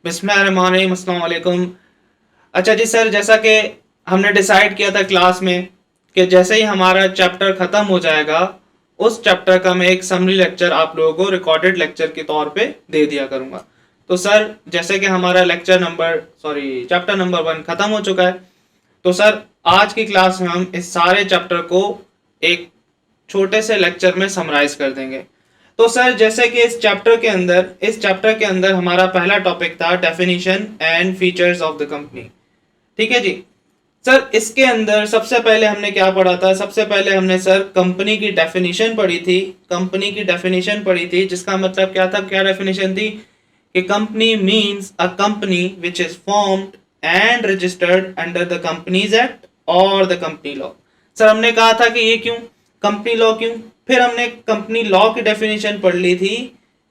बिस्मिल्लाहिर्रहमानिर्रहीम, अस्सलाम वालेकुम। अच्छा जी सर, जैसा कि हमने डिसाइड किया था क्लास में कि जैसे ही हमारा चैप्टर ख़त्म हो जाएगा उस चैप्टर का मैं एक समरी लेक्चर आप लोगों को रिकॉर्डेड लेक्चर के तौर पे दे दिया करूँगा। तो सर जैसे कि हमारा चैप्टर नंबर 1 ख़त्म हो चुका है, तो सर आज की क्लास में हम इस सारे चैप्टर को एक छोटे से लेक्चर में समराइज कर देंगे। तो सर जैसे कि इस चैप्टर के अंदर हमारा पहला टॉपिक था definition and features of the company. ठीक है जी सर, इसके अंदर सबसे पहले हमने क्या पढ़ा था? सबसे पहले हमने सर कंपनी की डेफिनेशन पढ़ी थी जिसका मतलब क्या था, क्या डेफिनेशन थी कि company means a company which is formed and registered under the companies act और द कंपनी लॉ। सर हमने कहा था कि ये क्यों कंपनी लॉ क्यों? फिर हमने कंपनी लॉ की डेफिनेशन पढ़ ली थी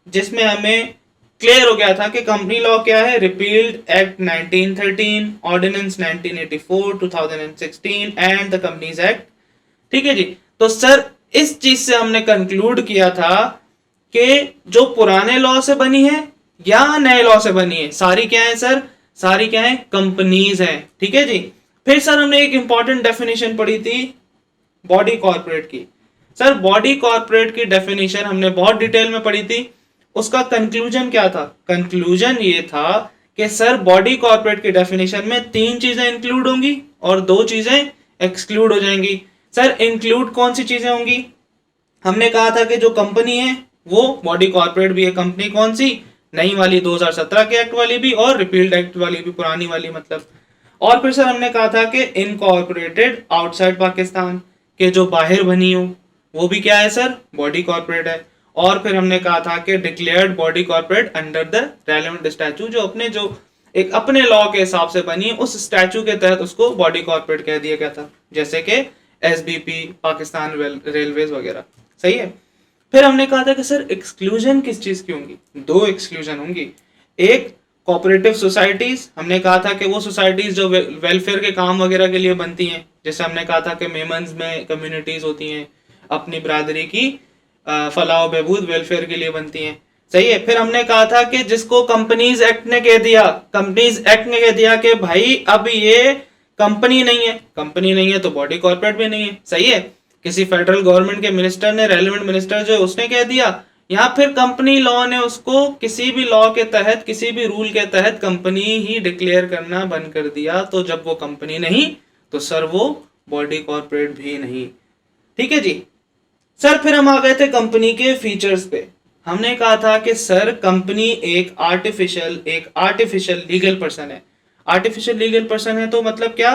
जिसमें हमें क्लियर हो गया था कि कंपनी लॉ क्या है। Repealed act 1913, ordinance 1984, 2016 and the companies act. ठीक है जी, तो सर इस चीज से हमने कंक्लूड किया था कि जो पुराने लॉ से बनी है या नए लॉ से बनी है, सारी क्या है सर? सारी क्या है? कंपनीज हैं। ठीक है जी। फिर सर हमने एक इंपॉर्टेंट डेफिनेशन पढ़ी थी बॉडी कॉर्पोरेट की। सर बॉडी कॉर्पोरेट की डेफिनेशन हमने बहुत डिटेल में पढ़ी थी। उसका कंक्लूजन क्या था? कंक्लूजन ये था कि सर बॉडी कॉर्पोरेट की डेफिनेशन में 3 चीजें इंक्लूड होंगी और 2 चीजें एक्सक्लूड हो जाएंगी। सर इंक्लूड कौन सी चीजें होंगी? हमने कहा था कि जो कंपनी है वो बॉडी कॉर्पोरेट भी है। कंपनी कौन सी? नई वाली 2017 के एक्ट वाली भी और रिपील्ड एक्ट वाली भी, पुरानी वाली मतलब। और फिर सर हमने कहा था कि इनकॉर्पोरेटेड आउटसाइड पाकिस्तान, के जो बाहर बनी हो वो भी क्या है सर? बॉडी कॉर्पोरेट है। और फिर हमने कहा था कि declared body corporate under the relevant statue, जो एक अपने लॉ के हिसाब से बनी है उस स्टैचू के तहत उसको बॉडी कॉर्पोरेट कह दिया गया था, जैसे कि एसबीपी, पाकिस्तान रेलवेज वगैरह। सही है। फिर हमने कहा था कि सर एक्सक्लूजन किस चीज की होंगी? 2 एक्सक्लूजन होंगी। एक कोऑपरेटिव सोसाइटीज, हमने कहा था कि वो सोसाइटीज जो वेलफेयर के काम वगैरह के लिए बनती हैं, जैसे हमने कहा था कि मेमन्स में कम्युनिटीज होती हैं अपनी बरादरी की फलाह बहबूद वेलफेयर के लिए बनती हैं। सही है। फिर हमने कहा था कि जिसको कंपनीज एक्ट ने कह दिया कि भाई अब ये कंपनी नहीं है तो बॉडी कॉर्पोरेट भी नहीं है। सही है। किसी फेडरल गवर्नमेंट के मिनिस्टर ने, रेलेवेंट मिनिस्टर जो उसने कह दिया, या फिर कंपनी लॉ ने उसको किसी भी लॉ के तहत, किसी भी रूल के तहत कंपनी ही डिक्लेयर करना बंद कर दिया, तो जब वो कंपनी नहीं तो सर वो बॉडी कॉर्पोरेट भी नहीं। ठीक है जी सर। फिर हम आ गए थे कंपनी के फीचर्स पे। हमने कहा था कि सर कंपनी एक आर्टिफिशियल लीगल पर्सन है। आर्टिफिशियल लीगल पर्सन है तो मतलब क्या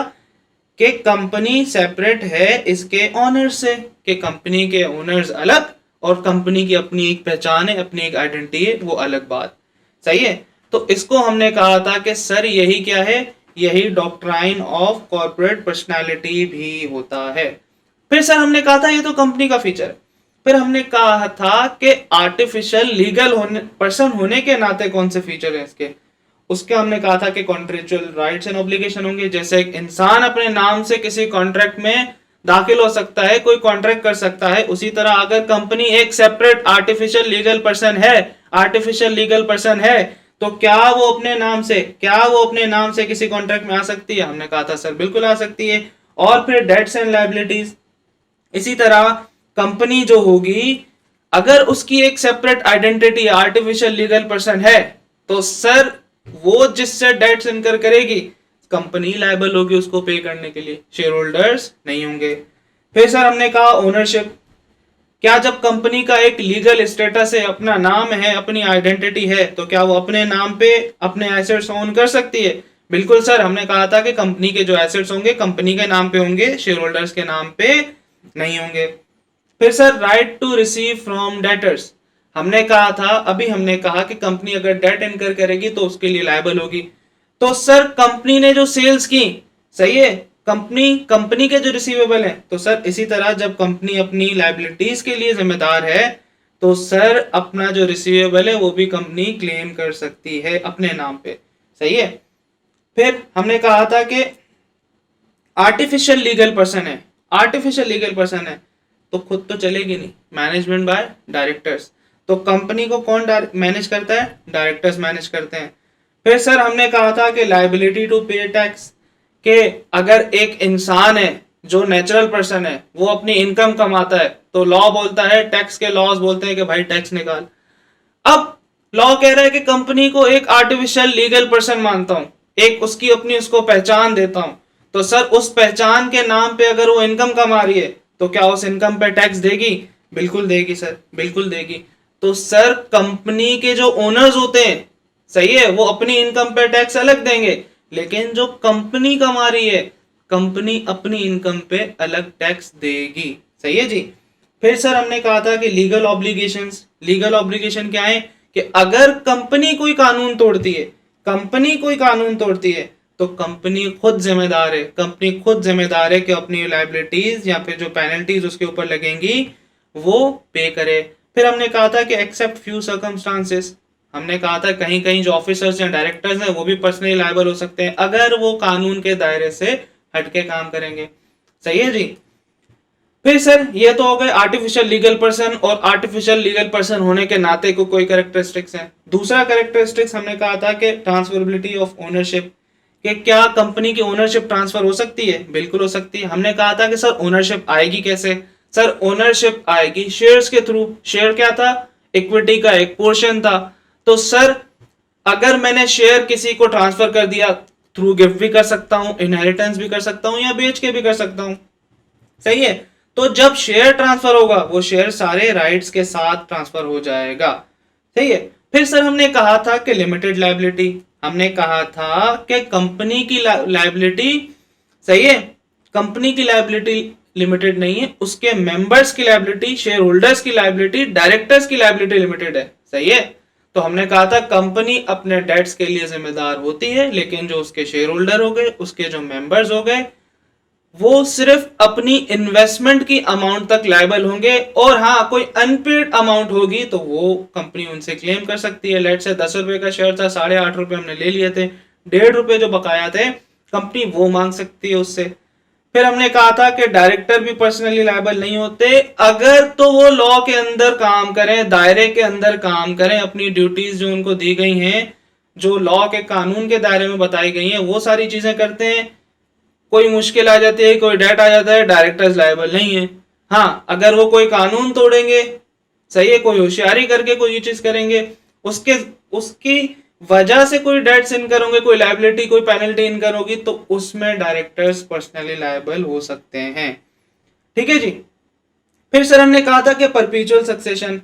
कि कंपनी सेपरेट है इसके ओनर से, कि कंपनी के ओनर्स अलग और कंपनी की अपनी एक पहचान है, अपनी एक आइडेंटिटी है, वो अलग बात। सही है। तो इसको हमने कहा था कि सर यही क्या है? यही डॉक्ट्राइन ऑफ कॉर्पोरेट पर्सनालिटी भी होता है। फिर सर हमने कहा था ये तो कंपनी का फीचर है। फिर हमने कहा था कि आर्टिफिशियल लीगल पर्सन होने के नाते कौन से फीचर है इसके? उसके हमने कहा था कि कॉन्ट्रेक्चुअल राइट्स एंड ऑब्लिगेशन होंगे। जैसे एक इंसान अपने नाम से किसी कॉन्ट्रैक्ट में दाखिल हो सकता है, कोई कॉन्ट्रैक्ट कर सकता है, उसी तरह अगर कंपनी एक सेपरेट आर्टिफिशियल लीगल पर्सन है तो क्या वो अपने नाम से किसी कॉन्ट्रैक्ट में आ सकती है? हमने कहा था सर बिल्कुल आ सकती है। और फिर डेट्स एंड लायबिलिटीज, इसी तरह कंपनी जो होगी अगर उसकी एक separate identity artificial legal person है तो सर वो जिससे डेट्स इनकर करेगी कंपनी लायबल होगी उसको पे करने के लिए, शेयर होल्डर्स नहीं होंगे। फिर सर हमने कहा ओनरशिप, क्या जब कंपनी का एक लीगल स्टेटस है, अपना नाम है, अपनी आइडेंटिटी है, तो क्या वो अपने नाम पे अपने एसेट्स ओन कर सकती है? बिल्कुल सर। हमने कहा था कि कंपनी के जो एसेट्स होंगे कंपनी के नाम पे होंगे, शेयर होल्डर्स के नाम पे नहीं होंगे। फिर sir right to receive from debtors, हमने कहा कि कंपनी अगर डेट इनकर करेगी तो उसके लिए लायबल होगी। तो सर कंपनी ने जो सेल्स की, सही है, कंपनी के जो रिसीवेबल है, तो सर इसी तरह जब कंपनी अपनी लायबिलिटीज के लिए जिम्मेदार है तो सर अपना जो रिसीवेबल है वो भी कंपनी क्लेम कर सकती है अपने नाम पे। सही है। फिर हमने कहा था कि आर्टिफिशियल लीगल पर्सन है तो खुद तो चलेगी नहीं, मैनेजमेंट बाय डायरेक्टर्स। तो कंपनी को कौन मैनेज करता है? डायरेक्टर्स मैनेज करते हैं। फिर सर हमने कहा था कि लायबिलिटी टू पे टैक्स, कि अगर एक इंसान है जो नेचुरल पर्सन है वो अपनी इनकम कमाता है तो लॉ बोलता है, टैक्स के लॉज बोलते हैं कि भाई टैक्स निकाल। अब लॉ कह रहा है कि कंपनी को एक आर्टिफिशियल लीगल पर्सन मानता हूं, एक उसकी अपनी उसको पहचान देता हूं, तो सर उस पहचान के नाम पे अगर वो इनकम कमा रही है तो क्या उस इनकम पे टैक्स देगी? बिल्कुल देगी सर, बिल्कुल देगी। तो सर कंपनी के जो ओनर्स होते हैं, सही है, वो अपनी इनकम पे टैक्स अलग देंगे, लेकिन जो कंपनी कमा रही है, कंपनी अपनी इनकम पे अलग टैक्स देगी। सही है जी। फिर सर हमने कहा था कि लीगल ऑब्लिगेशंस, लीगल ऑब्लिगेशन क्या है कि अगर कंपनी कोई कानून तोड़ती है, कंपनी कोई कानून तोड़ती है तो कंपनी खुद जिम्मेदार है, कंपनी खुद जिम्मेदार है कि अपनी लाइबिलिटीज या फिर जो पेनल्टीज उसके ऊपर लगेंगी वो पे करे। फिर हमने कहा था कि एक्सेप्ट फ्यू सर्कमस्टांसेस, हमने कहा था कहीं कहीं जो ऑफिसर्स या डायरेक्टर्स हैं वो भी पर्सनली लायबल हो सकते हैं अगर वो कानून के दायरे से हटके काम करेंगे। सही है जी। फिर सर ये तो हो गए आर्टिफिशियल लीगल पर्सन, और आर्टिफिशियल लीगल पर्सन होने के नाते को कोई कैरेक्टरिस्टिक्स हैं। दूसरा कैरेक्टरिस्टिक्स हमने कहा था कि ट्रांसफरेबिलिटी ऑफ ओनरशिप, कि क्या कंपनी की ओनरशिप ट्रांसफर हो सकती है? बिल्कुल हो सकती है। हमने कहा था कि सर ओनरशिप आएगी कैसे? सर ओनरशिप आएगी शेयर्स के थ्रू। शेयर क्या था? इक्विटी का एक पोर्शन था। तो सर अगर मैंने शेयर किसी को ट्रांसफर कर दिया, थ्रू गिफ्ट भी कर सकता हूं, इनहेरिटेंस भी कर सकता हूं, या बेच के भी कर सकता हूं। सही है। तो जब शेयर ट्रांसफर होगा वो शेयर सारे राइट्स के साथ ट्रांसफर हो जाएगा। सही है। फिर सर हमने कहा था कि लिमिटेड लायबिलिटी, हमने कहा था कि कंपनी की लायबिलिटी, सही है, कंपनी की लायबिलिटी लिमिटेड नहीं है, उसके मेंबर्स की लायबिलिटी, शेयर होल्डर्स की लायबिलिटी, डायरेक्टर्स की लायबिलिटी लिमिटेड है। सही है। तो हमने कहा था कंपनी अपने डेट्स के लिए जिम्मेदार होती है, लेकिन जो उसके शेयर होल्डर हो गए, उसके जो मेंबर्स हो गए, वो सिर्फ अपनी इन्वेस्टमेंट की अमाउंट तक लायबल होंगे, और हाँ कोई अनपेड अमाउंट होगी तो वो कंपनी उनसे क्लेम कर सकती है। लेट से 10 रुपए का शेयर था, 8.5 रुपए हमने ले लिए थे, 1.5 रुपए जो बकाया थे कंपनी वो मांग सकती है उससे। फिर हमने कहा था कि डायरेक्टर भी पर्सनली लायबल नहीं होते अगर तो वो लॉ के अंदर काम करें, दायरे के अंदर काम करें, अपनी ड्यूटीज जो उनको दी गई हैं, जो लॉ के कानून के दायरे में बताई गई हैं, वो सारी चीजें करते हैं। कोई मुश्किल आ जाती है, कोई डेट आ जाता है, डायरेक्टर्स लायबल नहीं है। हाँ अगर वो कोई कानून तोड़ेंगे, सही है, कोई होशियारी करके कोई ये चीज करेंगे, उसके उसकी वजह से कोई डेट्स इनकर होंगे, कोई लायबिलिटी, कोई पेनल्टी इनकर होगी, तो उसमें डायरेक्टर्स पर्सनली लायबल हो सकते हैं। ठीक है जी। फिर सर हमने कहा था कि परपेचुअल सक्सेशन,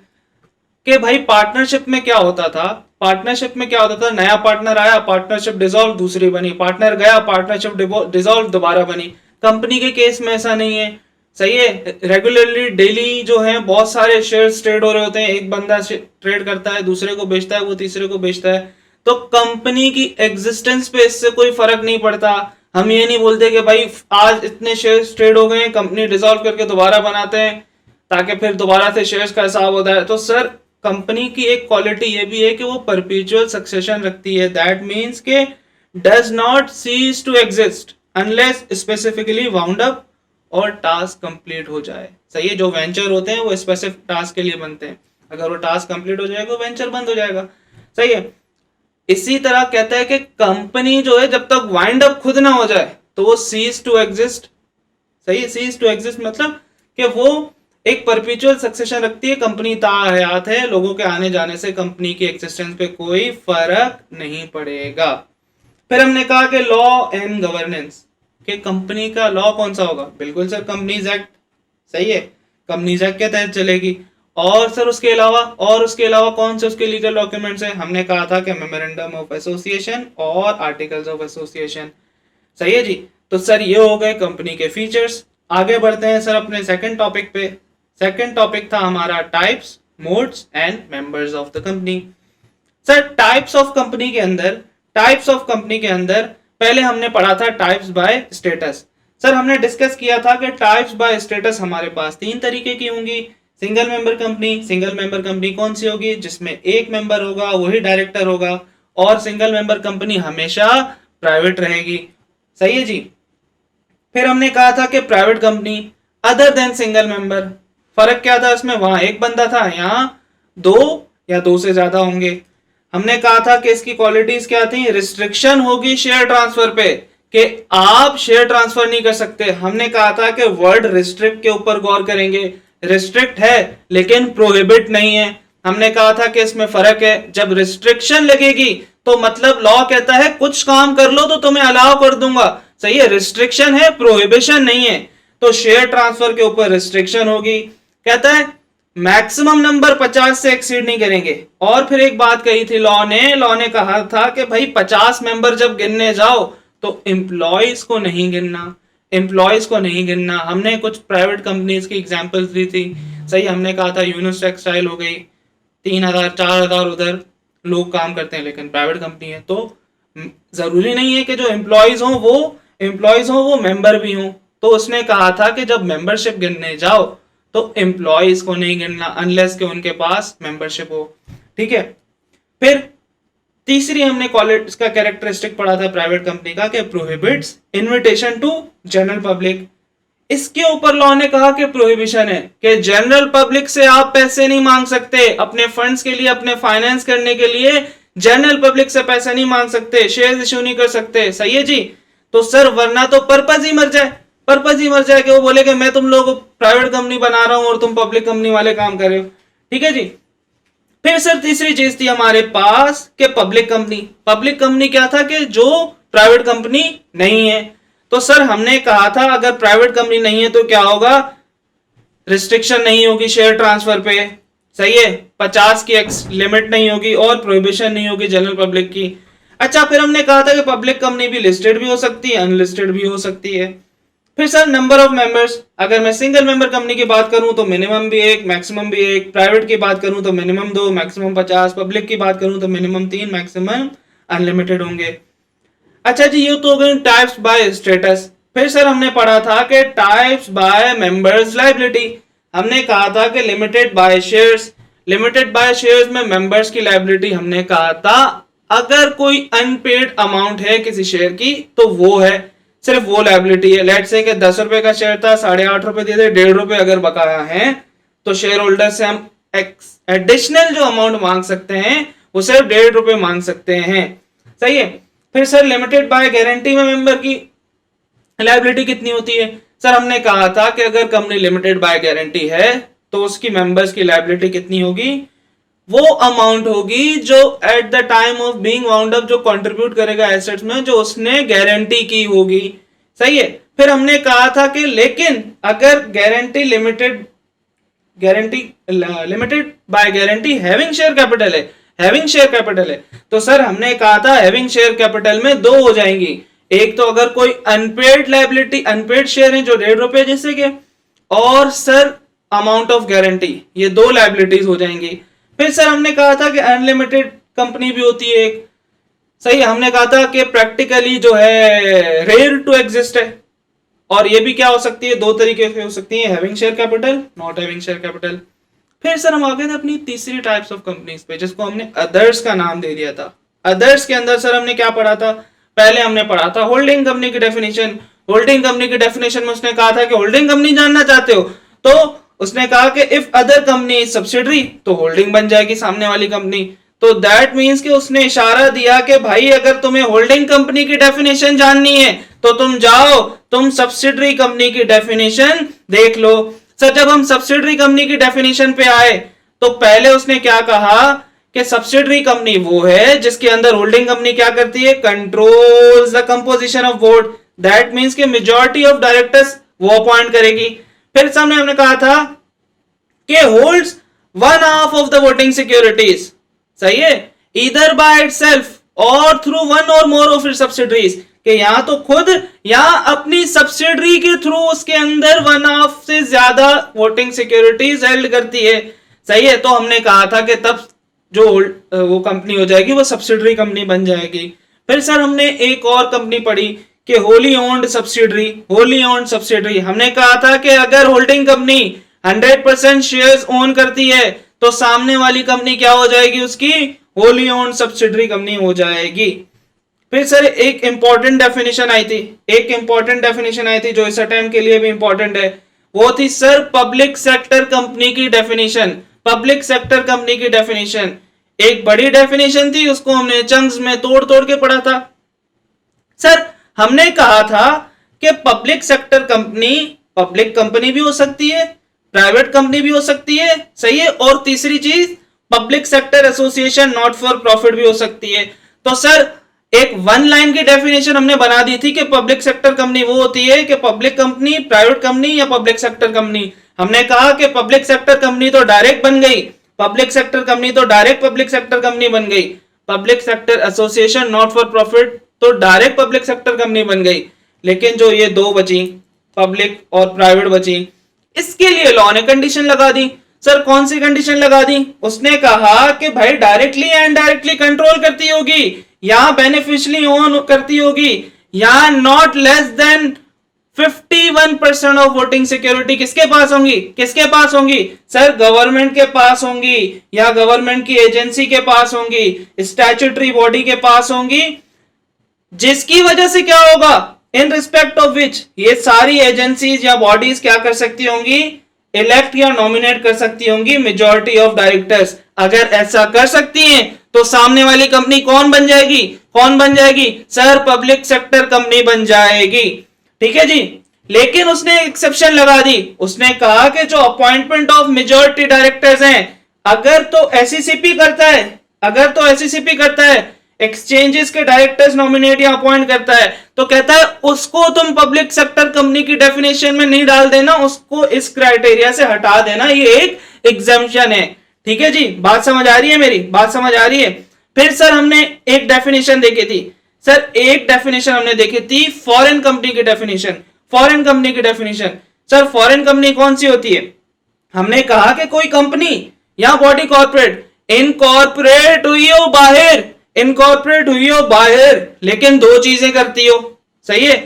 कि भाई पार्टनरशिप में क्या होता था, पार्टनरशिप में क्या होता था, नया पार्टनर आया, पार्टनरशिप डिसॉल्व, दूसरी बनी, पार्टनर गया, पार्टनरशिप डिसॉल्व, दोबारा बनी। कंपनी के केस में ऐसा नहीं है। सही है। रेगुलरली डेली जो है बहुत सारे शेयर्स ट्रेड हो रहे होते हैं, एक बंदा ट्रेड करता है, दूसरे को बेचता है, वो तीसरे को बेचता है, तो कंपनी की एग्जिस्टेंस पे इससे कोई फर्क नहीं पड़ता। हम ये नहीं बोलते कि भाई आज इतने शेयर्स ट्रेड हो गए, कंपनी डिसॉल्व करके दोबारा बनाते हैं ताकि फिर दोबारा से शेयर्स का हिसाब होता है। तो सर कंपनी की एक क्वालिटी ये भी है कि वो परपेचुअल सक्सेशन रखती है। दैट मीन्स के does not cease to exist unless specifically wound up और टास्क कंप्लीट हो जाए। सही है। जो वेंचर होते हैं वो स्पेसिफिक टास्क के लिए बनते हैं, अगर वो टास्क कंप्लीट हो जाएगा वेंचर बंद हो जाएगा। सही है। इसी तरह कहता है कि कंपनी जो है जब तक वाइंड अप खुद ना हो जाए तो वो सीज टू एग्जिस्ट। सही है। सीज टू एग्जिस्ट मतलब कि वो एक परपेचुअल सक्सेशन रखती है, कंपनी ताहयात है, लोगों के आने जाने से कंपनी की एक्सिस्टेंस पे कोई फर्क नहीं पड़ेगा। फिर हमने कहा कि लॉ एंड गवर्नेंस, कि कंपनी का लॉ कौन सा होगा? बिल्कुल सर कंपनीज एक्ट। सही है। कंपनीज एक्ट के तहत चलेगी। और सर उसके अलावा कौन से उसके लीगल डॉक्यूमेंट्स हैं? हमने कहा था कि मेमोरेंडम ऑफ एसोसिएशन और आर्टिकल्स ऑफ एसोसिएशन। सही है जी। तो सर ये हो गए कंपनी के फीचर्स। आगे बढ़ते हैं सर अपने सेकंड टॉपिक पे। सेकंड टॉपिक था हमारा types, modes and members of the company. Sir types of company के अंदर पहले हमने पढ़ा था टाइप्स बाय स्टेटस। सर हमने डिस्कस किया था कि टाइप्स बाय स्टेटस हमारे पास 3 तरीके की होंगी। सिंगल मेंबर कंपनी कौन सी होगी? जिसमें एक मेंबर होगा, वही डायरेक्टर होगा, और सिंगल मेंबर कंपनी हमेशा प्राइवेट रहेगी। सही है जी। फिर हमने कहा था कि private company other than single member, फर्क क्या था इसमें? वहां एक बंदा था, यहाँ 2 या 2 से ज्यादा होंगे। हमने कहा था कि इसकी क्वालिटीज क्या थी, रिस्ट्रिक्शन होगी शेयर ट्रांसफर पे कि आप शेयर ट्रांसफर नहीं कर सकते। हमने कहा था कि वर्ड रिस्ट्रिक्ट के ऊपर गौर करेंगे, रिस्ट्रिक्ट है लेकिन प्रोहिबिट नहीं है। हमने कहा था कि इसमें फर्क है, जब रिस्ट्रिक्शन लगेगी तो मतलब लॉ कहता है कुछ काम कर लो तो तुम्हें अलाउ कर दूंगा, सही है, रिस्ट्रिक्शन है, प्रोहिबिशन नहीं है। तो शेयर ट्रांसफर के ऊपर रिस्ट्रिक्शन होगी, कहता है मैक्सिमम नंबर 50 से एक्सीड नहीं करेंगे। और फिर एक बात कही थी लॉ ने कहा था कि भाई 50 मेंबर जब गिनने जाओ तो एम्प्लॉयज को नहीं गिनना, हमने कुछ प्राइवेट कंपनीज की एग्जांपल्स दी थी, सही, हमने कहा था यूनिस टेक्सटाइल हो गई, 3000 4000 उधर लोग काम करते हैं लेकिन प्राइवेट कंपनी है, तो जरूरी नहीं है कि जो एम्प्लॉयज हो वो मेंबर भी हो। तो उसने कहा था कि जब मेंबरशिप गिनने जाओ तो एम्प्लॉयज को नहीं गिनना अनलेस कि उनके पास मेंबरशिप हो, ठीक है। फिर तीसरी हमने इसका कैरेक्टरिस्टिक पढ़ा था प्राइवेट कंपनी का कि prohibits invitation to general public. इसके ऊपर लॉ ने कहा कि प्रोहिबिशन है कि जनरल पब्लिक से आप पैसे नहीं मांग सकते, अपने फंड्स के लिए, अपने फाइनेंस करने के लिए जनरल पब्लिक से पैसे नहीं मांग सकते, शेयर इश्यू नहीं कर सकते, सही है जी। तो सर वरना तो पर्पज ही मर जाए कि वो बोले कि मैं तुम लोग प्राइवेट कंपनी बना रहा हूं और तुम पब्लिक कंपनी वाले काम कर रहे हो, ठीक है जी। फिर सर तीसरी चीज थी हमारे पास कि पब्लिक कंपनी क्या था कि जो प्राइवेट कंपनी नहीं है। तो सर हमने कहा था अगर प्राइवेट कंपनी नहीं है तो क्या होगा, रिस्ट्रिक्शन नहीं होगी शेयर ट्रांसफर पे, सही है, 50 की लिमिट नहीं होगी और प्रोहिबिशन नहीं होगी जनरल पब्लिक की। अच्छा, फिर हमने कहा था कि पब्लिक कंपनी भी लिस्टेड भी हो सकती है, अनलिस्टेड भी हो सकती है। फिर सर नंबर ऑफ मेंबर्स, अगर मैं सिंगल मेंबर कंपनी की बात करूं तो मिनिमम भी 1 मैक्सिमम भी 1, प्राइवेट की बात करूं तो मिनिमम 2 मैक्सिमम 50, पब्लिक की बात करूं तो मिनिमम 3 मैक्सिमम अनलिमिटेड होंगे। अच्छा जी, ये तो हो गई टाइप्स बाय स्टेटस। फिर सर हमने पढ़ा था कि टाइप्स बाय मेंबर्स लायबिलिटी। हमने कहा था कि लिमिटेड बाय शेयर्स में मेंबर्स की लायबिलिटी हमने कहा था अगर कोई अनपेड अमाउंट है किसी शेयर की तो वो है, सिर्फ वो लायबिलिटी है। लेट्स से कि 10 रुपए का शेयर था, 8.5 रुपए दे दे, 1.5 रुपए अगर बकाया है तो शेयर होल्डर से हम एडिशनल जो अमाउंट मांग सकते हैं वो सिर्फ 1.5 रुपए मांग सकते हैं, सही है। फिर सर लिमिटेड बाय गारंटी में मेंबर की लायबिलिटी कितनी होती है? सर हमने कहा था कि अगर कंपनी लिमिटेड बाय गारंटी है तो उसकी मेंबर्स की लायबिलिटी कितनी होगी, वो अमाउंट होगी जो at the time of being wound up जो कंट्रीब्यूट करेगा एसेट्स में जो उसने गारंटी की होगी, सही है। फिर हमने कहा था कि लेकिन अगर limited by guarantee having share capital है तो सर हमने कहा था हैविंग शेयर कैपिटल में दो हो जाएंगी। एक तो अगर कोई अनपेड शेयर है जो 1.5 रुपए जैसे के, और सर अमाउंट ऑफ गारंटी, ये दो लायबिलिटीज हो जाएंगी। फिर सर हमने कहा था कि अनलिमिटेड कंपनी भी होती है एक, सही, हमने कहा था कि प्रैक्टिकली जो है रेयर टू एग्जिस्ट है, और ये भी क्या हो सकती है, दो तरीके से हो सकती है, having share capital, not having share capital. फिर सर हम आ गए थे अपनी तीसरी टाइप्स ऑफ कंपनीज पे जिसको हमने अदर्स का नाम दे दिया था। अदर्स के अंदर सर हमने क्या पढ़ा था, पहले हमने पढ़ा था होल्डिंग कंपनी की डेफिनेशन। होल्डिंग कंपनी की डेफिनेशन में उसने कहा था कि होल्डिंग कंपनी जानना चाहते हो तो उसने कहा कि if other company is subsidiary तो होल्डिंग बन जाएगी सामने वाली कंपनी। तो दैट मींस कि उसने इशारा दिया कि भाई अगर तुम्हें होल्डिंग कंपनी की डेफिनेशन जाननी है तो तुम जाओ, तुम सब्सिडरी कंपनी की डेफिनेशन देख लो। सर जब हम सब्सिडरी कंपनी की डेफिनेशन पे आए तो पहले उसने क्या कहा कि सब्सिडरी कंपनी वो है जिसके अंदर होल्डिंग कंपनी क्या करती है, controls the composition of board. That means कि मेजॉरिटी ऑफ डायरेक्टर्स वो अपॉइंट करेगी। फिर सामने हमने कहा था कि holds 1/2 of the voting securities, सही है, ईदर बाय इटसेल्फ और थ्रू वन और मोर ऑफ इट्स सब्सिडरीज, कि या तो खुद या अपनी सब्सिडरी के थ्रू उसके अंदर 1/2 से ज्यादा वोटिंग सिक्योरिटीज हेल्ड करती है, सही है। तो हमने कहा था कि तब जो वो कंपनी हो जाएगी वो सब्सिडरी कंपनी बन जाएगी। फिर सर हमने एक और कंपनी पढ़ी कि होली ओन्ड सब्सिडरी। हमने कहा था कि अगर होल्डिंग कंपनी 100% शेयर्स ओन करती है तो सामने वाली कंपनी क्या हो जाएगी, उसकी होली ओन्ड सब्सिडरी कंपनी हो जाएगी। फिर सर एक इंपॉर्टेंट डेफिनेशन आई थी जो इस अटेम्प्ट के लिए भी इंपॉर्टेंट है, वो थी सर पब्लिक सेक्टर कंपनी की डेफिनेशन। एक बड़ी डेफिनेशन थी, उसको हमने चंक्स में तोड़ तोड़ के पढ़ा था। सर हमने कहा था कि public sector company public company भी हो सकती है, प्राइवेट कंपनी भी हो सकती है, सही है, और तीसरी चीज public sector association not for profit भी हो सकती है। तो सर एक वन लाइन की डेफिनेशन हमने बना दी थी कि पब्लिक सेक्टर कंपनी वो होती है कि पब्लिक कंपनी, प्राइवेट कंपनी या पब्लिक सेक्टर कंपनी। हमने कहा कि पब्लिक सेक्टर कंपनी तो डायरेक्ट बन गई, पब्लिक सेक्टर कंपनी तो डायरेक्ट पब्लिक सेक्टर कंपनी बन गई, public sector association not for profit तो डायरेक्ट पब्लिक सेक्टर कंपनी बन गई। लेकिन जो ये दो बची, पब्लिक और प्राइवेट बची, इसके लिए लॉ ने कंडीशन लगा दी। सर कौन सी कंडीशन लगा दी? उसने कहा कि भाई डायरेक्टली एंड डायरेक्टली कंट्रोल करती होगी, या बेनिफिशियली ओन करती होगी, या not less then 51% of voting security किसके पास होंगी? किसके पास होंगी? सर गवर्नमेंट के पास होंगी, या गवर्नमेंट की एजेंसी के पास होंगी, स्टैट्यूटरी बॉडी के पास होंगी, जिसकी वजह से क्या होगा, इन रिस्पेक्ट ऑफ विच ये सारी एजेंसीज या बॉडीज क्या कर सकती होंगी? इलेक्ट या नॉमिनेट कर सकती होंगी मेजॉरिटी ऑफ डायरेक्टर्स। अगर ऐसा कर सकती हैं तो सामने वाली कंपनी कौन बन जाएगी? कौन बन जाएगी? सर पब्लिक सेक्टर कंपनी बन जाएगी। ठीक है जी। लेकिन उसने एक्सेप्शन लगा दी, उसने कहा कि जो अपॉइंटमेंट ऑफ मेजॉरिटी डायरेक्टर्स हैं, अगर तो एससीसीपी करता है, अगर तो एससीसीपी करता है, एक्सचेंजेस के डायरेक्टर्स नॉमिनेट या अपॉइंट करता है, तो कहता है उसको तुम पब्लिक सेक्टर कंपनी की डेफिनेशन में नहीं डाल देना, उसको इस क्राइटेरिया से हटा देना, ये एक एग्जाम्पशन है। ठीक है जी, बात समझ आ रही है मेरी? बात समझ आ रही है? फिर सर हमने एक डेफिनेशन देखी थी, सर एक डेफिनेशन हमने देखी थी फॉरेन कंपनी की डेफिनेशन। फॉरेन कंपनी की डेफिनेशन, सर फॉरेन कंपनी कौन सी होती है? हमने कहा कि कोई कंपनी या बॉडी कॉर्पोरेट इनकॉर्पोरेट हुई हो बाहर, इनकॉर्पोरेट हुई हो बाहर, लेकिन दो चीजें करती हो, सही है,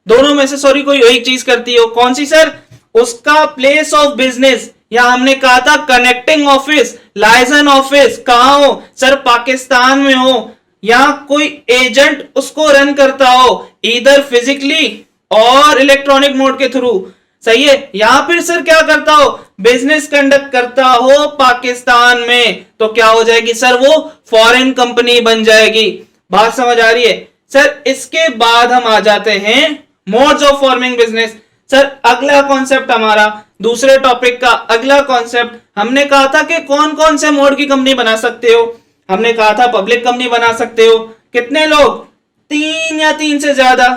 दोनों में से सॉरी कोई एक चीज करती हो। कौन सी सर? उसका प्लेस ऑफ बिजनेस, या हमने कहा था कनेक्टिंग ऑफिस, लाइसेंस ऑफिस कहां हो? सर पाकिस्तान में हो, या कोई एजेंट उसको रन करता हो इधर फिजिकली और इलेक्ट्रॉनिक मोड के थ्रू, सही है, या फिर सर क्या करता हो? बिजनेस कंडक्ट करता हो पाकिस्तान में, तो क्या हो जाएगी सर? वो फॉरेन कंपनी बन जाएगी। बात समझ आ रही है? सर इसके बाद हम आ जाते हैं modes of forming business. Sir अगला कॉन्सेप्ट हमारा, दूसरे टॉपिक का अगला कॉन्सेप्ट, हमने कहा था कि कौन कौन से मोड की कंपनी बना सकते हो? हमने कहा था पब्लिक कंपनी बना सकते हो, कितने लोग? 3 या 3 से ज्यादा,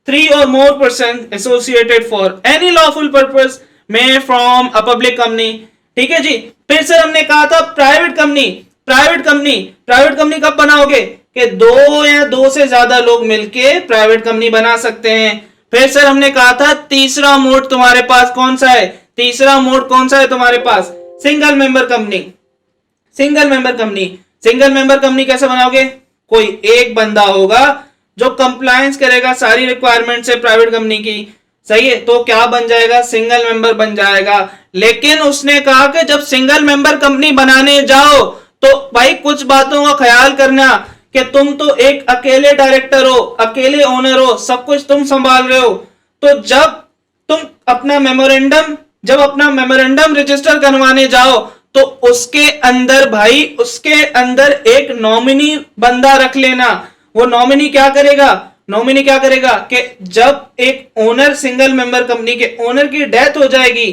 3 or more persons associated for any lawful purpose made from a public company। ठीक है जी। फिर सर हमने कहा था private company, private company, private company कब बनाओगे? कि 2 या 2 से ज्यादा लोग मिलके प्राइवेट कंपनी बना सकते हैं। फिर सर हमने कहा था तीसरा मोड तुम्हारे पास कौन सा है? तीसरा मोड कौन सा है तुम्हारे पास? Single member company. Single member company, single member company कैसे बनाओगे? कोई एक बंदा होगा जो कंप्लायंस करेगा सारी रिक्वायरमेंट से प्राइवेट कंपनी की, सही है, तो क्या बन जाएगा? सिंगल मेंबर बन जाएगा। लेकिन उसने कहा कि जब सिंगल मेंबर कंपनी बनाने जाओ तो भाई कुछ बातों का ख्याल करना कि तुम तो एक अकेले डायरेक्टर हो, अकेले ओनर हो, सब कुछ तुम संभाल रहे हो, तो जब तुम अपना मेमोरेंडम रजिस्टर करवाने जाओ तो उसके अंदर भाई, उसके अंदर एक नॉमिनी बंदा रख लेना। वो नॉमिनी क्या करेगा? नॉमिनी क्या करेगा कि जब एक ओनर, सिंगल मेंबर कंपनी के ओनर की डेथ हो जाएगी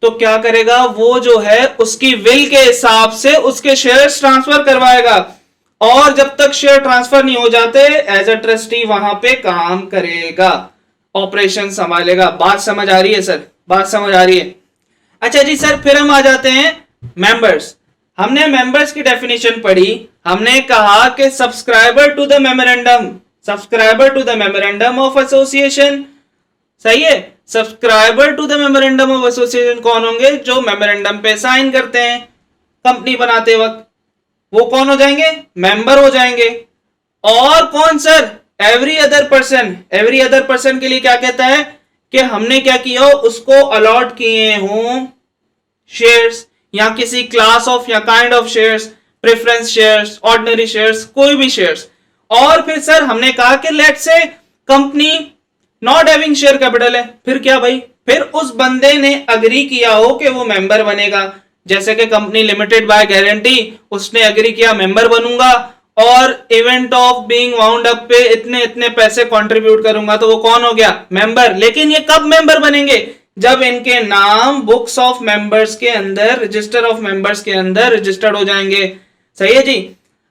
तो क्या करेगा? वो जो है उसकी विल के हिसाब से उसके शेयर्स ट्रांसफर करवाएगा, और जब तक शेयर ट्रांसफर नहीं हो जाते एज अ ट्रस्टी वहां पे काम करेगा, ऑपरेशन संभालेगा। बात समझ आ रही है सर? बात समझ आ रही है? अच्छा जी सर, फिर हम आ जाते हैं मेंबर्स। हमने मेंबर्स की डेफिनेशन पढ़ी, हमने कहा कि subscriber to the memorandum, subscriber to the memorandum of association, सही है, subscriber to the memorandum of association कौन होंगे? जो मेमोरेंडम पे साइन करते हैं कंपनी बनाते वक्त, वो कौन हो जाएंगे? मेंबर हो जाएंगे। और कौन sir? Every other person. Every other person के लिए क्या कहता है कि हमने क्या किया हो, उसको अलॉट किए हों शेयर्स, या किसी क्लास ऑफ या kind of shares, preference shares, ordinary shares, कोई भी शेयर्स। और फिर सर हमने कहा कि let's say company not having share capital है, फिर क्या भाई? फिर उस बंदे ने अग्री किया हो कि वो मेंबर बनेगा, जैसे कि कंपनी लिमिटेड बाय गारंटी, उसने एग्री किया मेंबर बनूंगा और event of being wound up पे इतने इतने पैसे कंट्रीब्यूट करूंगा, तो वो कौन हो गया? मेंबर। लेकिन ये कब मेंबर बनेंगे? जब इनके नाम बुक्स ऑफ मेंबर्स के अंदर, रजिस्टर ऑफ मेंबर्स के अंदर रजिस्टर्ड हो जाएंगे। सही है जी।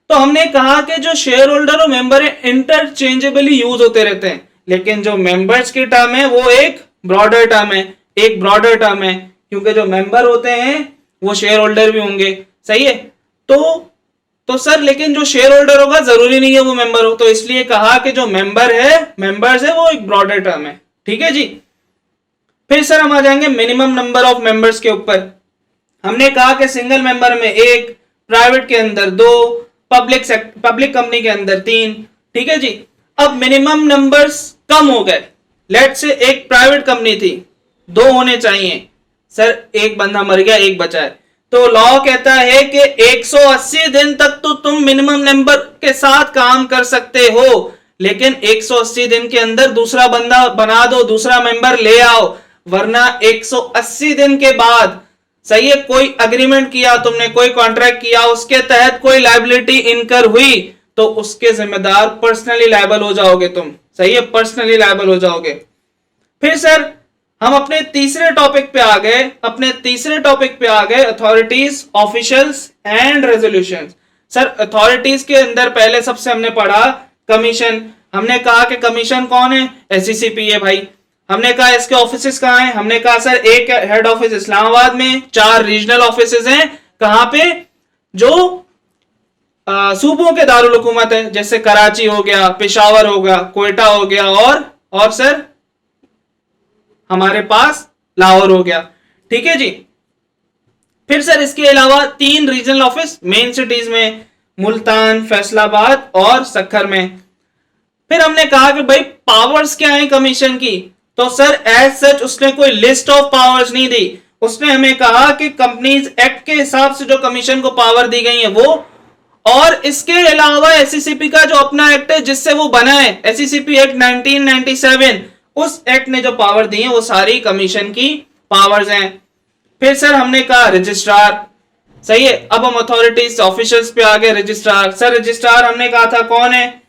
तो हमने कहा कि जो शेयर होल्डर और मेंबर है इंटरचेंजेबली यूज होते रहते हैं, लेकिन जो मेंबर्स की टर्म है वो एक ब्रॉडर टर्म है, एक ब्रॉडर टर्म है, क्योंकि जो मेंबर होते हैं वो शेयर होल्डर भी होंगे। सही है। तो सर लेकिन जो शेयर होल्डर होगा जरूरी नहीं है वो मेंबर हो, तो इसलिए कहा कि जो मेंबर है, मेंबर्स है, वो एक ब्रॉडर टर्म है। ठीक है जी। फिर सर हम आ जाएंगे मिनिमम नंबर ऑफ मेंबर्स के ऊपर। हमने कहा कि सिंगल मेंबर में 1, प्राइवेट के अंदर 2, पब्लिक कंपनी के अंदर 3। ठीक है जी। अब मिनिमम नंबर्स कम हो गए। लेट्स से एक प्राइवेट कंपनी थी, 2 होने चाहिए। सर एक बंदा मर गया, एक बचा है, तो लॉ कहता है कि 180 दिन तक तो तुम मिनिमम नंबर के साथ काम कर सकते हो, लेकिन 180 दिन के अंदर दूसरा बंदा बना दो, दूसरा मेंबर ले आओ, वरना 180 दिन के बाद, सही है, कोई अग्रीमेंट किया तुमने, कोई कॉन्ट्रैक्ट किया, उसके तहत कोई लायबिलिटी इनकर हुई तो उसके जिम्मेदार पर्सनली लायबल हो जाओगे तुम। सही है, पर्सनली लायबल हो जाओगे। फिर सर हम अपने तीसरे टॉपिक पे आ गए, authorities, officials and resolutions. Sir authorities के अंदर पहले सबसे हमने पढ़ा कमीशन। हमने कहा कि कमीशन कौन है? एससीसीपी है भाई। हमने कहा इसके ऑफिसेस कहाँ हैं? हमने कहा सर एक हेड ऑफिस इस्लामाबाद में, 4 रीजनल ऑफिसेस हैं। कहां पे? जो सूबों के दारुल हुकूमत है, जैसे कराची हो गया, पेशावर हो गया, कोयटा हो गया, और सर हमारे पास लाहौर हो गया। ठीक है जी। फिर सर इसके अलावा 3 रीजनल ऑफिस मेन सिटीज में, मुल्तान, फैसलाबाद और सक्खर में। फिर हमने कहा कि भाई पावर्स क्या है कमीशन की? तो सर एज सच उसने कोई लिस्ट ऑफ पावर्स नहीं दी। उसने हमें कहा कि कंपनीज एक्ट के हिसाब से जो कमीशन को पावर दी गई है वो, और इसके अलावा एससीसीपी का जो अपना एक्ट है जिससे वो बना है, एससीसीपी एक्ट 1997, उस एक्ट ने जो पावर दी है वो सारी कमीशन की पावर्स हैं। फिर सर हमने कहा रजिस्ट्रार। सही है। अब हम अथॉरिटीज ऑफिशियल्स पे आ गए। रजिस्ट्रार। सर रजिस्ट्रार हमने कहा था कौन है?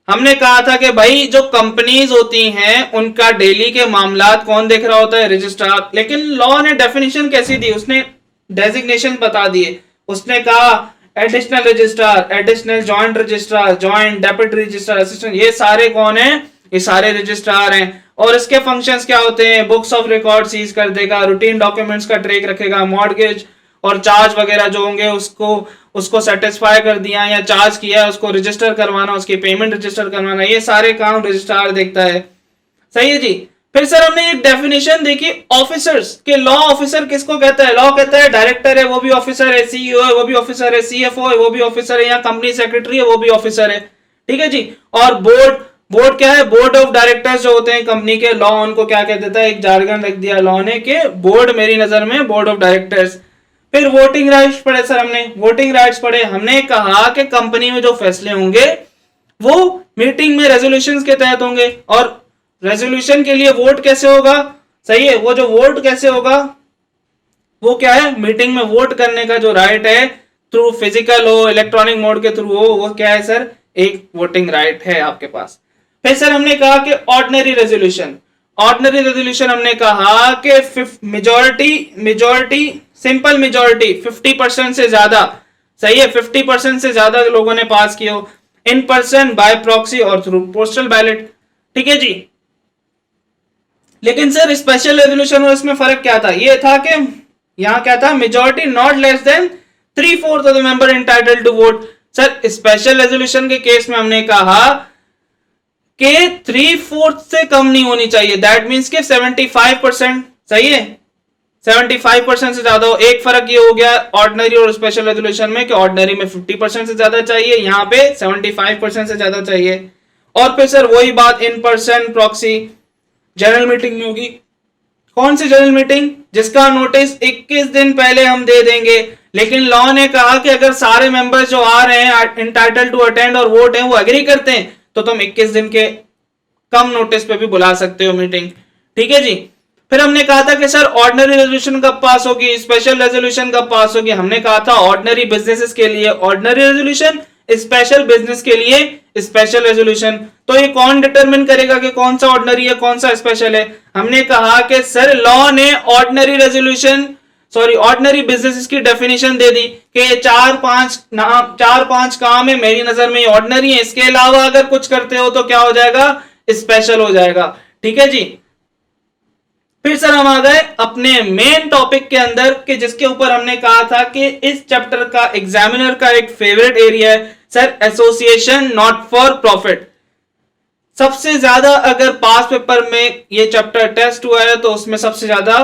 हमने कहा था कि भाई जो कंपनीज होती हैं उनका डेली के मामलात कौन देख रहा होता है? रजिस्ट्रार। लेकिन लॉ ने डेफिनेशन कैसी दी? उसने डेजिग्नेशन बता दिए। उसने कहा additional registrar, additional joint registrar, joint deputy registrar, assistant, ये सारे कौन है? ये सारे रजिस्ट्रार हैं। और इसके फंक्शंस क्या होते हैं? बुक्स ऑफ रिकॉर्ड सीज कर देगा, रूटीन डॉक्यूमेंट्स का ट्रैक रखेगा, मॉर्गेज और चार्ज वगैरह जो होंगे उसको सेटिस्फाई कर दिया या चार्ज किया उसको रजिस्टर करवाना, उसकी पेमेंट रजिस्टर करवाना, ये सारे काम रजिस्ट्रार देखता है। सही है जी। फिर सर हमने एक डेफिनेशन देखी ऑफिसर्स के। लॉ ऑफिसर किसको कहता है? लॉ कहता है डायरेक्टर है वो भी ऑफिसर है, सीईओ है वो भी ऑफिसर है, सीएफओ है वो भी ऑफिसर है, या कंपनी सेक्रेटरी है वो भी ऑफिसर है। ठीक है जी। और बोर्ड क्या है? बोर्ड ऑफ डायरेक्टर्स जो होते हैं कंपनी के, लॉ उनको क्या कह देता है? एक जार्गन रख दिया लॉ ने कि बोर्ड मेरी नजर में बोर्ड ऑफ डायरेक्टर्स। फिर वोटिंग राइट्स पढ़े सर हमने। वोटिंग राइट्स पढ़े। हमने कहा कि कंपनी में जो फैसले होंगे वो मीटिंग में रेजोल्यूशंस के तहत होंगे, और रेजोल्यूशन के लिए वोट कैसे होगा? सही है। वो जो वोट कैसे होगा वो क्या है? मीटिंग में वोट करने का जो राइट है, थ्रू फिजिकल हो, इलेक्ट्रॉनिक मोड के थ्रू हो, वो क्या है सर? एक वोटिंग राइट है आपके पास। फिर सर हमने कहा कि ऑर्डिनरी रेजोल्यूशन। ऑर्डिनरी रेजोल्यूशन हमने कहा कि मेजॉरिटी सिंपल मेजॉरिटी 50% से ज्यादा। सही है। 50% से ज्यादा लोगों ने पास किया हो, इन पर्सन, बाय प्रॉक्सी और थ्रू पोस्टल बैलेट। ठीक है जी। लेकिन सर स्पेशल रेजोल्यूशन और इसमें फर्क क्या था? ये था कि यहां क्या था? Majority not less than 3/4 of the member entitled to vote. Sir special resolution के केस में हमने कहा कि 3/4 से कम नहीं होनी चाहिए। दैट मींस के 75%। सही है। 75% से ज्यादा हो। एक फर्क ये हो गया ऑर्डिनरी और स्पेशल रेजोल्यूशन में कि ऑर्डिनरी में 50% से ज्यादा चाहिए, यहां पे 75% से ज्यादा चाहिए। और फिर सर वही बात in person, proxy, general meeting में होगी। कौन सी जनरल मीटिंग? जिसका नोटिस 21 दिन पहले हम दे देंगे। लेकिन लॉ ने कहा कि अगर सारे मेंबर्स जो आ रहे हैं इंटाइटल टू अटेंड और वोट हैं वो एग्री करते हैं तो तुम 21 दिन के कम नोटिस पे भी बुला सकते हो मीटिंग। ठीक है जी। फिर हमने कहा था कि सर ऑर्डिनरी रेजोल्यूशन कब पास होगी, स्पेशल रेजोल्यूशन कब पास होगी। हमने कहा था ऑर्डिनरी बिजनेसेस के लिए ऑर्डिनरी रेजोल्यूशन, स्पेशल बिजनेस के लिए स्पेशल रेजोल्यूशन। तो ये कौन डिटरमिन करेगा कि कौन सा ऑर्डिनरी है कौन सा स्पेशल है? हमने कहा कि सर लॉ ने ऑर्डिनरी रेजोल्यूशन ऑर्डिनरी बिजनेसेस की डेफिनेशन दे दी कि चार पांच काम है, मेरी नजर में ऑर्डिनरी है, इसके अलावा अगर कुछ करते हो तो क्या हो जाएगा, स्पेशल हो जाएगा। ठीक है जी। फिर सर हम आ गए अपने मेन टॉपिक के अंदर कि जिसके ऊपर हमने कहा था कि इस चैप्टर का एग्जामिनर का एक फेवरेट एरिया है sir, association not for profit. सबसे ज्यादा अगर पास पेपर में ये चैप्टर टेस्ट हुआ है तो उसमें सबसे ज्यादा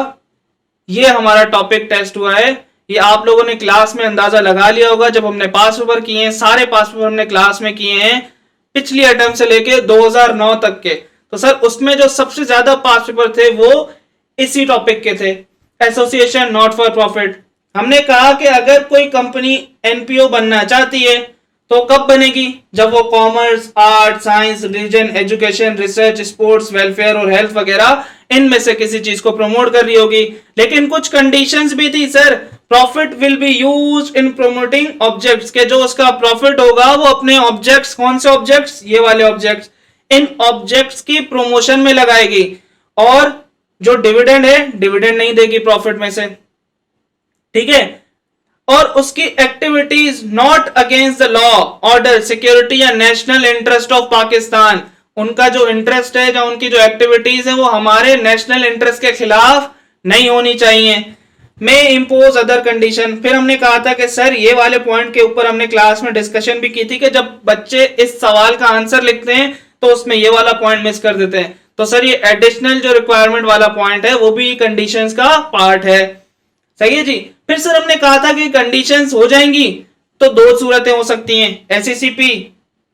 ये हमारा टॉपिक टेस्ट हुआ है। ये आप लोगों ने क्लास में अंदाजा लगा लिया होगा, जब हमने पास पेपर किए हैं, सारे पास पेपर हमने क्लास में किए हैं पिछली अटेम्प्ट से लेके 2009 तक के, तो सर उसमें जो सबसे ज्यादा पास पेपर थे वो इसी टॉपिक के थे, एसोसिएशन नॉट फॉर प्रॉफिट। हमने कहा कि अगर कोई कंपनी एनपीओ बनना चाहती है तो कब बनेगी, जब वो commerce, art, science, religion, education, research, sports, welfare और हेल्थ वगैरह इनमें से किसी चीज को प्रमोट कर रही होगी। लेकिन कुछ कंडीशंस भी थी sir, profit will be used in promoting objects, के जो उसका प्रॉफिट होगा वो अपने ऑब्जेक्ट्स, कौन से ऑब्जेक्ट्स, ये वाले ऑब्जेक्ट्स, इन ऑब्जेक्ट्स की प्रमोशन में लगाएगी। और जो डिविडेंड है, डिविडेंड नहीं देगी प्रॉफिट में से। ठीक है। और उसकी activities not against the law, order, security या नेशनल इंटरेस्ट ऑफ पाकिस्तान। उनका जो इंटरेस्ट है, जो उनकी जो एक्टिविटीज है वो हमारे नेशनल इंटरेस्ट के खिलाफ नहीं होनी चाहिए। मे इम्पोज अदर कंडीशन। फिर हमने कहा था कि सर ये वाले पॉइंट के ऊपर हमने क्लास में डिस्कशन भी की थी कि जब बच्चे इस सवाल का आंसर लिखते हैं तो उसमें ये वाला पॉइंट मिस कर देते हैं, तो सर ये एडिशनल जो रिक्वायरमेंट वाला पॉइंट है वो भी कंडीशंस का पार्ट है। सही है जी। फिर सर हमने कहा था कि कंडीशंस हो जाएंगी तो दो सूरतें हो सकती हैं, एसईसीपी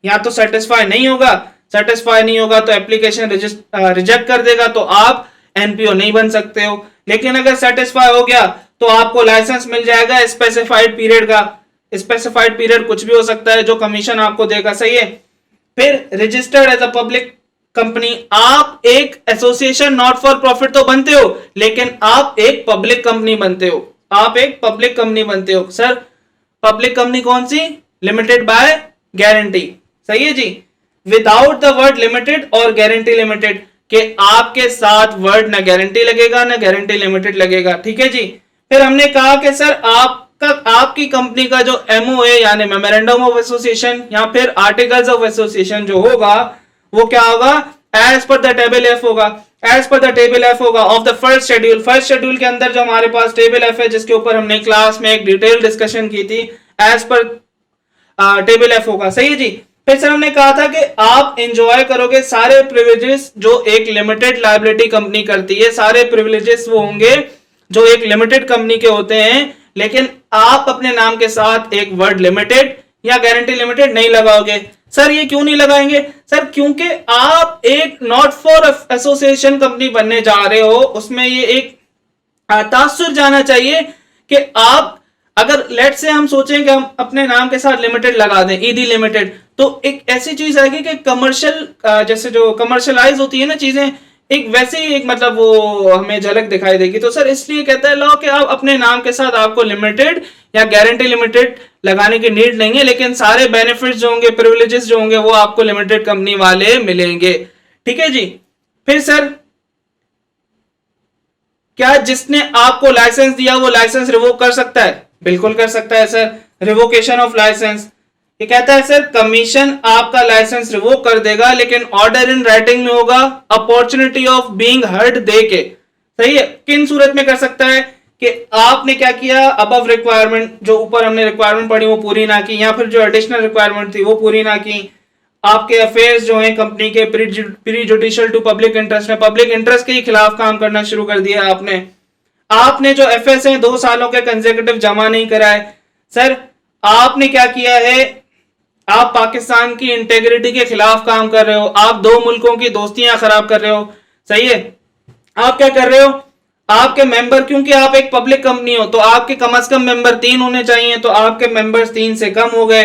या तो सेटिस्फाई नहीं होगा, सेटिस्फाई नहीं होगा तो एप्लीकेशन रिजेक्ट कर देगा, तो आप एनपीओ नहीं बन सकते हो। लेकिन अगर सेटिस्फाई हो गया तो आपको लाइसेंस मिल जाएगा स्पेसिफाइड पीरियड का। स्पेसिफाइड पीरियड कुछ भी हो सकता है जो कमीशन आपको देगा। सही है। फिर registered as a public company, आप एक एसोसिएशन नॉट फॉर प्रॉफिट तो बनते हो लेकिन आप एक पब्लिक कंपनी बनते हो, आप एक पब्लिक कंपनी बनते हो। सर पब्लिक कंपनी कौन सी, लिमिटेड बाय गारंटी। सही है जी। विदाउट द वर्ड लिमिटेड और गारंटी लिमिटेड, के आपके साथ वर्ड ना गारंटी लगेगा ना गारंटी लिमिटेड लगेगा। ठीक है जी। फिर हमने कहा कि सर आपकी कंपनी का जो एमओए यानी मेमोरेंडम ऑफ एसोसिएशन या फिर आर्टिकल्स ऑफ एसोसिएशन जो होगा वो क्या होगा, as per the table F होगा, as per the table F होगा of the first schedule. First schedule के अंदर जो हमारे पास टेबल एफ है जिसके ऊपर हमने क्लास में एक डिटेल डिस्कशन की थी, एज पर टेबल एफ होगा। सही है जी। फिर सर हमने कहा था कि आप एंजॉय करोगे सारे प्रिविलेजेस जो एक लिमिटेड लायबिलिटी कंपनी करती है, सारे प्रिविलेजेस वो होंगे जो एक लिमिटेड कंपनी के होते हैं, लेकिन आप अपने नाम के साथ एक वर्ड लिमिटेड या गारंटी लिमिटेड नहीं लगाओगे। सर ये क्यों नहीं लगाएंगे, सर क्योंकि आप एक नॉट फॉर एसोसिएशन कंपनी बनने जा रहे हो, उसमें ये एक तासुर जाना चाहिए कि आप अगर लेट से हम सोचें कि हम अपने नाम के साथ लिमिटेड लगा दें, ईडी लिमिटेड, तो एक ऐसी चीज आएगी कि कमर्शियल, जैसे जो कमर्शियलाइज होती है ना चीजें, एक वैसे ही एक मतलब वो हमें झलक दिखाई देगी। तो सर इसलिए कहता है लॉ कि आप अपने नाम के साथ आपको लिमिटेड या गारंटी लिमिटेड लगाने की नीड नहीं है, लेकिन सारे बेनिफिट्स जो होंगे, प्रिविलेजेस जो होंगे वो आपको लिमिटेड कंपनी वाले मिलेंगे। ठीक है जी। फिर सर क्या जिसने आपको लाइसेंस दिया वो लाइसेंस रिवोक कर सकता है, बिल्कुल कर सकता है सर, रिवोकेशन ऑफ लाइसेंस। ये कहता है सर कमीशन आपका लाइसेंस रिवोक कर देगा लेकिन ऑर्डर इन राइटिंग में होगा, opportunity of being heard they के। सही है। किन सूरत में कर सकता है कि आपने क्या किया, अबव रिक्वायरमेंट जो ऊपर हमने रिक्वायरमेंट पढ़ी वो पूरी ना की, या फिर जो एडिशनल रिक्वायरमेंट थी वो पूरी ना की, आपके अफेयर्स जो हैं कंपनी के prejudicial to public interest में पब्लिक इंटरेस्ट के खिलाफ काम करना शुरू कर दिया आपने जो एफएस हैं 2 सालों के कंसेक्यूटिव जमा नहीं कराए। सर आपने क्या किया है, आप पाकिस्तान की इंटेग्रिटी के खिलाफ काम कर रहे हो, आप 2 मुल्कों की दोस्तियां खराब कर रहे हो। सही है। आप क्या कर रहे हो, आपके मेंबर, क्योंकि आप एक पब्लिक कंपनी हो तो आपके कम से कम मेंबर 3 होने चाहिए, तो आपके मेंबर्स 3 से कम हो गए।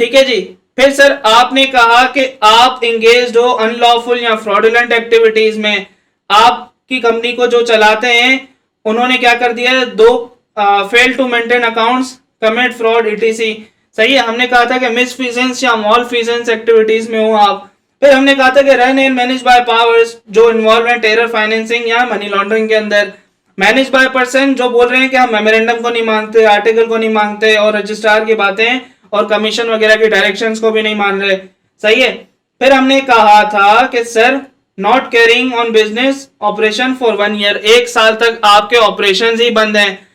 ठीक है जी। फिर सर आपने कहा कि आप इंगेज्ड हो अनलॉफुल या फ्रॉडुलेंट एक्टिविटीज में, आप की कंपनी को जो चलाते हैं उन्होंने क्या कर दिया है, दो fail to maintain accounts, commit fraud etc। सही है, हमने कहा था कि मिसफिजेंस या मॉलफिजेंस एक्टिविटीज में हो आप। फिर हमने कहा था कि run and manage by powers जो इन्वॉल्व है टेरर फाइनेंसिंग या मनी लॉन्ड्रिंग के अंदर। मैनेज बाय पर्सन जो बोल रहे हैं कि हम मेमोरेंडम को नहीं मानते, आर्टिकल को नहीं मानते और रजिस्ट्रार की बातें और कमीशन वगैरह की डायरेक्शंस को भी नहीं मान रहे। सही है। फिर हमने कहा था कि sir not carrying on business operation for 1 year, 1 साल तक आपके ऑपरेशन ही बंद हैं।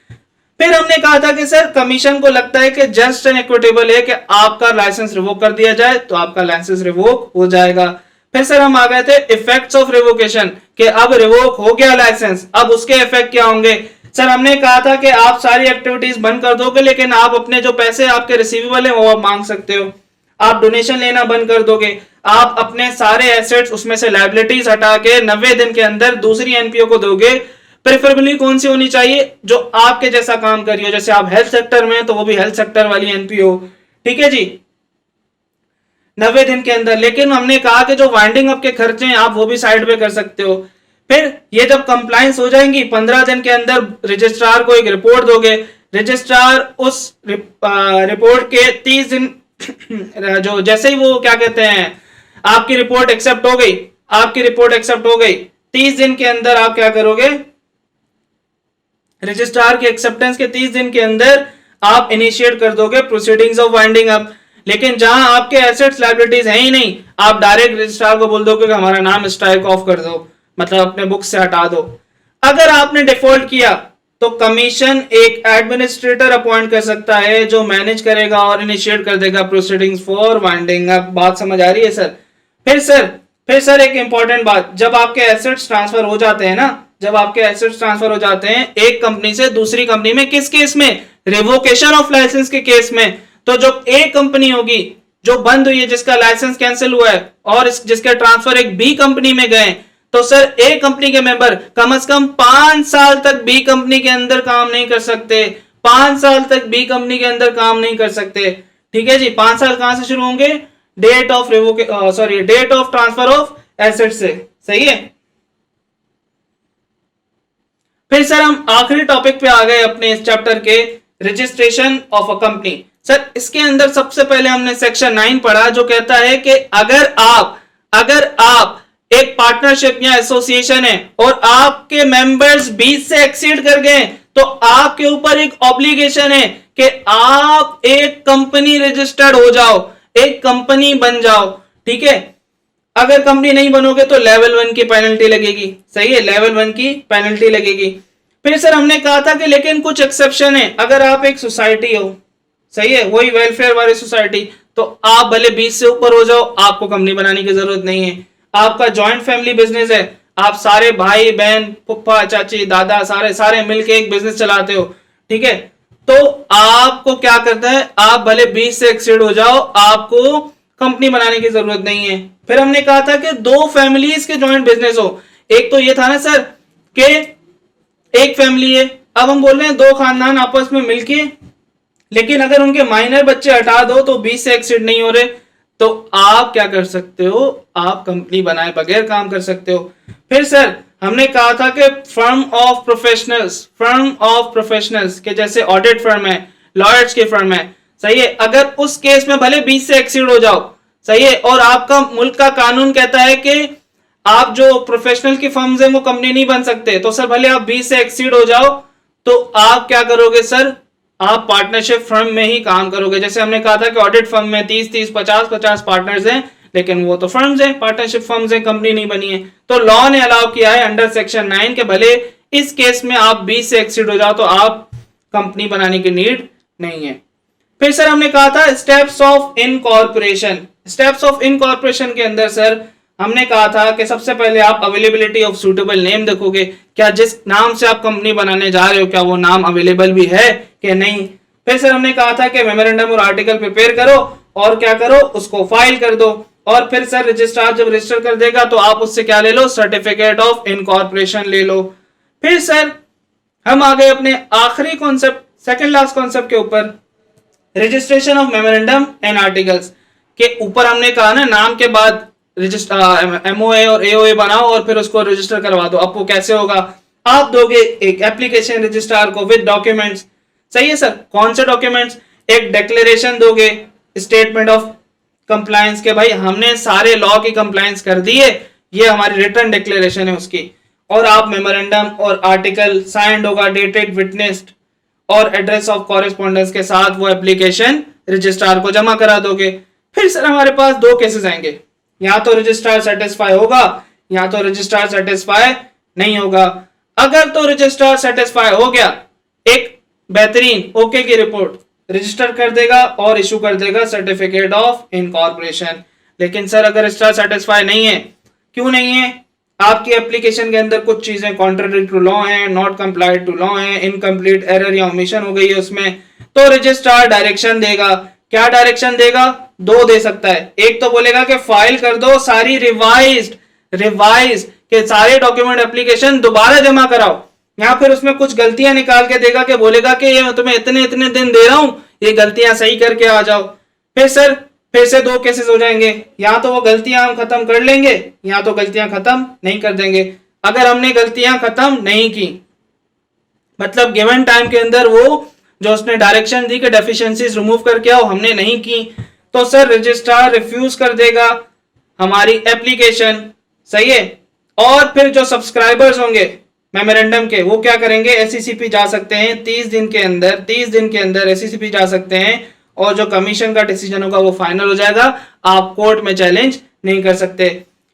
फिर हमने कहा था कि सर कमीशन को लगता है कि जस्ट एंड इक्विटेबल है कि आपका लाइसेंस रिवोक कर दिया जाए तो आपका लाइसेंस रिवोक हो जाएगा। फिर सर हम आ गए थे इफेक्ट्स ऑफ रिवोकेशन कि अब रिवोक हो गया लाइसेंस, अब उसके इफेक्ट क्या होंगे। सर हमने कहा था कि आप सारी एक्टिविटीज बंद कर दोगे लेकिन आप अपने जो पैसे आपके रिसीवेबल है वो आप मांग सकते हो। आप डोनेशन लेना बंद कर दोगे, आप अपने सारे एसेट्स उसमें से लायबिलिटीज हटा के 90 दिन के अंदर दूसरी एनपीओ को दोगे। प्रेफरेबली कौन सी होनी चाहिए, जो आपके जैसा काम करी हो, जैसे आप हेल्थ सेक्टर में तो वो भी हेल्थ सेक्टर वाली एनपीओ। ठीक है जी, 90 दिन के अंदर। लेकिन हमने कहा कि जो वाइंडिंग अप के खर्चे हैं आप वो भी साइड पे कर सकते हो। फिर ये जब कंप्लायंस हो जाएंगी 15 दिन के अंदर रजिस्ट्रार को एक रिपोर्ट दोगे, रजिस्ट्रार उस रिपोर्ट के 30 दिन जो जैसे ही वो क्या कहते हैं आपकी रिपोर्ट एक्सेप्ट हो गई, आपकी रिपोर्ट एक्सेप्ट हो गई 30 दिन के अंदर आप क्या करोगे, रजिस्ट्रार की एक्सेप्टेंस के 30 दिन के अंदर आप इनिशिएट कर दोगे प्रोसीडिंग्स ऑफ वाइंडिंग अप। लेकिन जहां आपके एसेट्स लायबिलिटीज है ही नहीं, आप डायरेक्ट रजिस्ट्रार को बोल दोगे कि हमारा नाम स्ट्राइक ऑफ कर दो, मतलब अपने बुक से हटा दो। अगर आपने डिफॉल्ट किया तो कमीशन एक एडमिनिस्ट्रेटर अपॉइंट कर सकता है जो मैनेज करेगा और इनिशिएट कर देगा प्रोसीडिंग्स फॉर वाइंडिंग अप। बात समझ आ रही है सर? फिर सर एक इंपॉर्टेंट बात, जब आपके एसेट्स ट्रांसफर हो जाते हैं ना, जब आपके एसेट्स ट्रांसफर हो जाते हैं एक कंपनी से दूसरी कंपनी में, किस केस में, रिवोकेशन ऑफ लाइसेंस के केस में, तो जो एक कंपनी होगी जो बंद हुई है, जिसका लाइसेंस कैंसिल हुआ है और जिसके ट्रांसफर एक बी कंपनी में गए, तो सर ए कंपनी के मेंबर कम से कम 5 साल तक बी कंपनी के अंदर काम नहीं कर सकते। 5 साल तक बी कंपनी के अंदर काम नहीं कर सकते। ठीक है जी, 5 साल कहां से शुरू होंगे, date of date of transfer of asset से। सही है। फिर सर हम आखिरी टॉपिक पे आ गए अपने इस चैप्टर के, registration of a company. Sir इसके अंदर सबसे पहले हमने सेक्शन 9 पढ़ा जो कहता है कि अगर आप एक पार्टनरशिप या एसोसिएशन है और आपके मेंबर्स 20 से एक्सीड कर गए तो आपके ऊपर एक ऑब्लिगेशन है कि आप एक कंपनी रजिस्टर्ड हो जाओ, एक कंपनी बन जाओ। ठीक है, अगर कंपनी नहीं बनोगे तो लेवल 1 की पेनल्टी लगेगी। सही है, लेवल 1 की पेनल्टी लगेगी। फिर सर हमने कहा था कि लेकिन कुछ एक्सेप्शन है, अगर आप एक सोसाइटी हो, सही है, वही वेलफेयर वाली सोसाइटी, तो आप भले 20 से ऊपर हो जाओ, आपको कंपनी बनाने की जरूरत नहीं है। आपका जॉइंट फैमिली बिजनेस है, आप सारे भाई बहन पुप्पा चाची दादा सारे मिलके एक बिजनेस चलाते हो, ठीक है, तो आपको क्या करता है, आप भले 20 से एक्सीड हो जाओ, आपको कंपनी बनाने की जरूरत नहीं है। फिर हमने कहा था कि 2 फैमिलीज के जॉइंट बिजनेस हो। एक तो ये था ना सर कि एक फैमिली है, अब हम बोल रहे हैं 2 खानदान आपस में मिलके, लेकिन अगर उनके माइनर बच्चे हटा दो तो 20 से एक्सीड नहीं हो रहे, तो आप क्या कर सकते हो, आप कंपनी बनाए बगैर काम कर सकते हो। फिर सर हमने कहा था कि फर्म ऑफ प्रोफेशनल्स के जैसे ऑडिट फर्म है, लॉयर्स की फर्म है, सही है, अगर उस केस में भले 20 से एक्सीड हो जाओ, सही है, और आपका मुल्क का कानून कहता है कि आप जो प्रोफेशनल की फर्म्स हैं वो कंपनी नहीं बन सकते, तो सर भले आप 20 से एक्सीड हो जाओ तो आप क्या करोगे सर, आप पार्टनरशिप फर्म में ही काम करोगे। जैसे हमने कहा था कि ऑडिट फर्म में 30-30 50-50 पार्टनर्स हैं, लेकिन वो तो फर्म्स हैं, पार्टनरशिप फर्म्स हैं, कंपनी नहीं बनी है। तो लॉ ने अलाउ किया है अंडर सेक्शन 9 के भले इस केस में आप 20 से एक्सीड हो जाओ तो आप कंपनी बनाने की नीड नहीं है। फिर सर हमने कहा था steps of incorporation. Steps of incorporation के अंदर सर हमने कहा था कि सबसे पहले आप अवेलेबिलिटी ऑफ सूटेबल नेम देखोगे, क्या जिस नाम से आप कंपनी बनाने जा रहे हो क्या वो नाम अवेलेबल भी है कि नहीं। फिर सर हमने कहा था कि मेमोरेंडम और आर्टिकल प्रिपेयर करो और क्या करो, उसको फाइल कर दो, और फिर सर रजिस्ट्रार जब रजिस्टर कर देगा तो आप उससे क्या ले लो, सर्टिफिकेट ऑफ इनकॉर्पोरेशन ले लो। फिर सर हम आ गए अपने आखिरी कॉन्सेप्ट, सेकंड लास्ट कॉन्सेप्ट के ऊपर, registration of memorandum and articles के ऊपर। हमने कहा ना नाम के बाद रजिस्टर एमओए और एओए बनाओ और फिर उसको रजिस्टर करवा दो। अब वो कैसे होगा, आप दोगे एक एप्लीकेशन रजिस्ट्रार को विद डॉक्यूमेंट्स। सही है सर, कौन से डॉक्यूमेंट्स, एक डिक्लेरेशन दोगे स्टेटमेंट ऑफ कंप्लायंस के भाई हमने सारे लॉ की कंप्लायंस कर दी है, ये हमारी रिटर्न डिक्लेरेशन है उसकी, और आप मेमोरेंडम और आर्टिकल साइंड होगा, डेटेड, विटनेस्ड और एड्रेस ऑफ कॉरेस्पॉन्डेंस के साथ वो एप्लीकेशन रजिस्ट्रार को जमा करा दोगे। फिर सर हमारे पास दो केसेस आएंगे, या तो रजिस्ट्रार सेटिस्फाई होगा या तो रजिस्ट्रार सेटिस्फाई नहीं होगा। अगर तो रजिस्ट्रार सेटिस्फाई हो गया, एक बेहतरीन ओके की रिपोर्ट रजिस्टर कर देगा और इशू कर देगा सर्टिफिकेट ऑफ इनकॉर्पोरेशन। लेकिन सर अगर रजिस्ट्रार सेटिस्फाई नहीं है, क्यों नहीं है, आपकी एप्लीकेशन के अंदर कुछ चीजें कॉन्ट्ररी टू लॉ है, नॉट कंप्लाइड टू लॉ है, इनकम्प्लीट एरर या ओमिशन हो गई है उसमें, तो रजिस्ट्रार डायरेक्शन देगा। क्या डायरेक्शन देगा, दो दे सकता है। एक तो बोलेगा कि फाइल कर दो सारी रिवाइज के सारे डॉक्यूमेंट एप्लीकेशन दोबारा जमा कराओ, या फिर उसमें कुछ गलतियां निकाल के देगा कि बोलेगा कि ये मैं तुम्हें इतने इतने दिन दे रहा हूं, ये गलतियां सही करके आ जाओ। फिर सर फिर से दो केसेस हो जाएंगे, या तो वो गलतियां हम खत्म कर लेंगे या तो गलतियां खत्म नहीं कर देंगे। अगर हमने गलतियां खत्म नहीं की, मतलब गिवन टाइम के अंदर वो जो उसने डायरेक्शन दी कि डेफिशिएंसीज रिमूव करके आओ, हमने नहीं की, तो सर रजिस्ट्रार रिफ्यूज कर देगा हमारी एप्लीकेशन। सही है। और फिर जो सब्सक्राइबर्स होंगे मेमोरेंडम के, वो क्या करेंगे, एससीसीपी जा सकते हैं 30 दिन के अंदर एससीसीपी जा सकते हैं, और जो कमीशन का डिसीजन होगा वो फाइनल हो जाएगा, आप कोर्ट में चैलेंज नहीं कर सकते।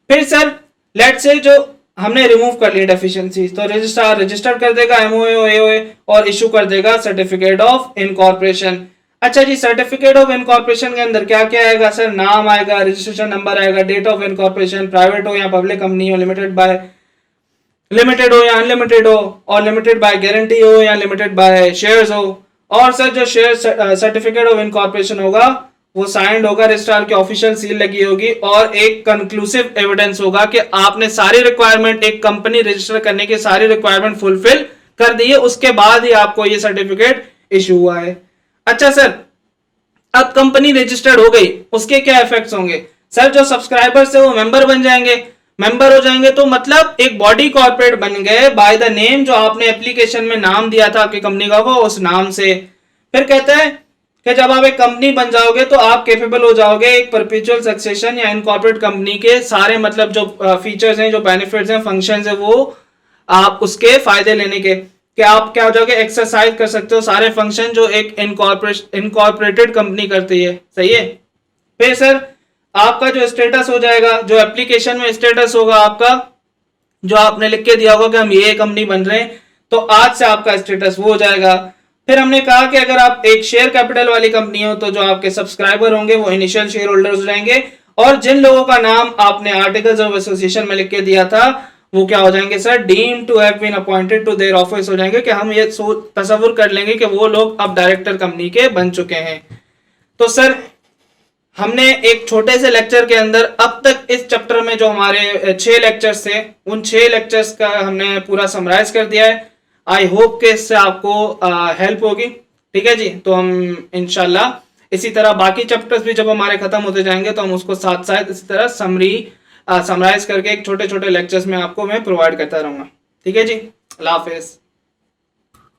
फिर सर लेट्स से जो हमने रिमूव कर ली डेफिशिएंसीज, तो रजिस्ट्रार रजिस्टर कर देगा एमओए और एओए और इशू कर देगा सर्टिफिकेट ऑफ इनकॉर्पोरेशन। अच्छा जी, सर्टिफिकेट ऑफ इनकॉर्पोरेशन के अंदर क्या क्या आएगा सर, नाम आएगा, रजिस्ट्रेशन नंबर आएगा, डेट ऑफ इनकॉर्पोरेशन, प्राइवेट हो या पब्लिक कंपनी हो, लिमिटेड हो या अनलिमिटेड हो, और लिमिटेड बाय गारंटी हो या लिमिटेड बाय शेयर्स हो। और सर जो शेयर सर्टिफिकेट ऑफ इनकॉर्पोरेशन होगा वो साइंड होगा, रजिस्ट्रार की ऑफिशियल सील लगी होगी, और एक कंक्लूसिव एविडेंस होगा कि आपने सारी रिक्वायरमेंट, एक कंपनी रजिस्टर करने की सारी रिक्वायरमेंट फुलफिल कर दी है, उसके बाद ही आपको ये सर्टिफिकेट इशू हुआ है। अच्छा सर, अब कंपनी रजिस्टर्ड हो गई, उसके क्या इफेक्ट्स होंगे सर, जो सब्सक्राइबर्स है वो मेंबर बन जाएंगे, मेंबर हो जाएंगे तो मतलब एक बॉडी कॉर्पोरेट बन गए बाय द नेम, जो आपने एप्लीकेशन में नाम दिया था आपकी कंपनी का वो उस नाम से। फिर कहता है कि जब आप एक कंपनी बन जाओगे तो आप कैपेबल हो जाओगे एक परपेचुअल सक्सेशन या इनकॉर्पोरेट कंपनी के सारे मतलब जो फीचर्स हैं, जो बेनिफिट्स हैं, फंक्शंस हैं, वो आप उसके फायदे लेने के, कि आप क्या हो जाओगे, एक्सरसाइज कर सकते हो सारे फंक्शन जो एक इनकॉर्पोरेटेड कंपनी करती है। सही है। फिर सर आपका जो स्टेटस हो जाएगा, जो एप्लीकेशन में स्टेटस होगा आपका, जो आपने लिख के दिया होगा कि हम ये कंपनी बन रहे हैं, तो आज से आपका स्टेटस वो हो जाएगा। फिर हमने कहा कि अगर आप एक शेयर कैपिटल वाली कंपनी हो तो जो आपके सब्सक्राइबर होंगे वो इनिशियल शेयर होल्डर्स हो जाएंगे, और जिन लोगों का नाम आपने आर्टिकल्स ऑफ एसोसिएशन में लिख के दिया था वो क्या हो जाएंगे sir, deemed to have been appointed to their office हो जाएंगे, कि हम ये तसव्वुर कर लेंगे कि वो लोग अब डायरेक्टर कंपनी के बन चुके हैं। तो सर हमने एक छोटे से लेक्चर के अंदर अब तक इस चैप्टर में जो हमारे 6 लेक्चर्स थे, उन 6 लेक्चर्स का हमने पूरा समराइज कर दिया है। आई होप कि इससे आपको हेल्प होगी। ठीक है जी, तो हम इंशाल्लाह इसी तरह बाकी चैप्टर्स भी जब हमारे खत्म होते जाएंगे तो हम उसको साथ साथ इसी तरह समराइज करके एक छोटे छोटे लेक्चर्स में आपको मैं प्रोवाइड करता रहूंगा। ठीक है जी, अल्लाह हाफिज।